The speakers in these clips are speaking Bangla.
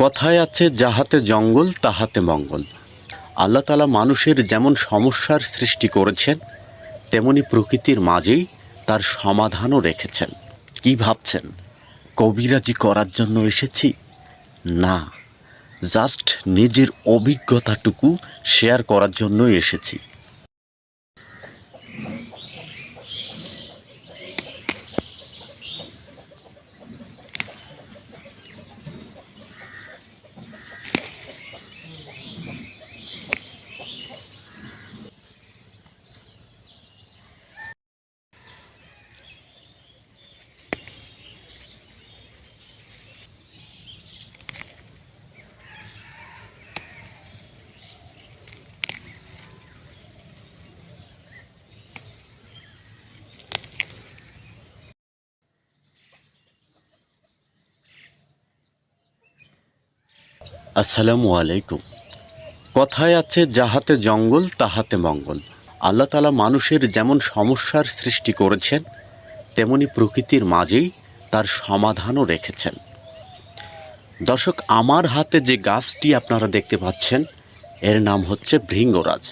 কথায় আছে যাহাতে জঙ্গল তাহাতে মঙ্গল। আল্লাহ তাআলা মানুষের যেমন সমস্যার সৃষ্টি করেছেন, তেমনি প্রকৃতির মাঝেই তার সমাধানও রেখেছেন। কি ভাবছেন কবিরাজি করার জন্য এসেছি? না, জাস্ট নিজের অভিজ্ঞতাটুকু শেয়ার করার জন্যই এসেছি। আসসালামু আলাইকুম। কথায় আছে যাহাতে জঙ্গল তাহাতে মঙ্গল। আল্লাহ তাআলা মানুষের যেমন সমস্যার সৃষ্টি করেছেন, তেমনি প্রকৃতির মাঝেই তার সমাধানও রেখেছেন। দর্শক, আমার হাতে যে গাছটি আপনারা দেখতে পাচ্ছেন, এর নাম হচ্ছে ভৃঙ্গরাজ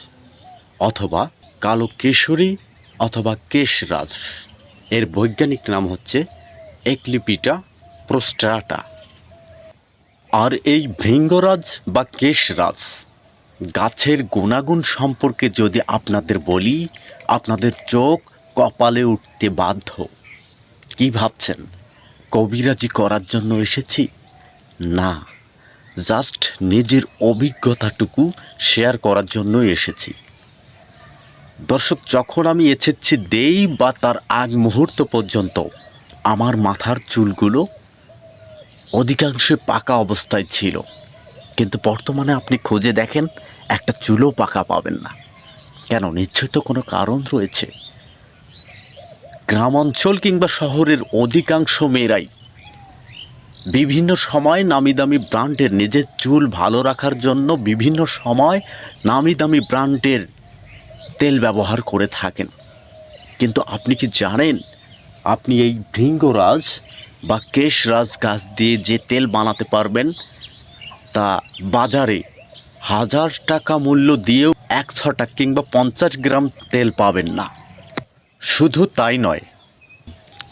অথবা কালো কেশরী অথবা কেশরাজ। এর বৈজ্ঞানিক নাম হচ্ছে এক্লিপিটা প্রোস্ট্রাটা। আর এই ভৃঙ্গরাজ বা কেশরাজ গাছের গুণাগুণ সম্পর্কে যদি আপনাদের বলি, আপনাদের চোখ কপালে উঠতে বাধ্য। কি ভাবছেন কবিরাজি করার জন্য এসেছি? না, জাস্ট নিজের অভিজ্ঞতাটুকু শেয়ার করার জন্যই এসেছি। দর্শক, যখন আমি এসেছি দেই বা তার আগ মুহূর্ত পর্যন্ত আমার মাথার চুলগুলো অধিকাংশই পাকা অবস্থায় ছিল, কিন্তু বর্তমানে আপনি খুঁজে দেখেন একটা চুলও পাকা পাবেন না। কেন? নিশ্চয়ই তো কোনো কারণ রয়েছে। গ্রাম অঞ্চল কিংবা শহরের অধিকাংশ মেয়েরাই বিভিন্ন সময় নামি দামি ব্র্যান্ডের নিজের চুল ভালো রাখার জন্য বিভিন্ন সময় নামি দামি ব্র্যান্ডের তেল ব্যবহার করে থাকেন। কিন্তু আপনি কি জানেন, আপনি এই ভৃঙ্গরাজ বা কেশরাজ গাছ দিয়ে যে তেল বানাতে পারবেন, তা বাজারে 1000 টাকা মূল্য দিয়েও 1 ছটা কিংবা 50 গ্রাম তেল পাবেন না। শুধু তাই নয়,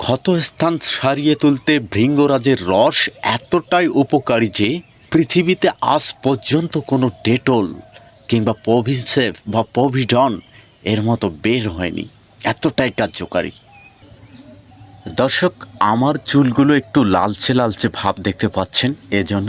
ক্ষত স্থান সারিয়ে তুলতে ভৃঙ্গরাজের রস এতটাই উপকারী যে পৃথিবীতে আজ পর্যন্ত কোনো ডেটল কিংবা পভিসেভ বা পভিডন এর মতো বের হয়নি। এতটাই কার্যকারী। দর্শক, আমার চুলগুলো একটু লালচে লালচে ভাব দেখতে পাচ্ছেন, এজন্য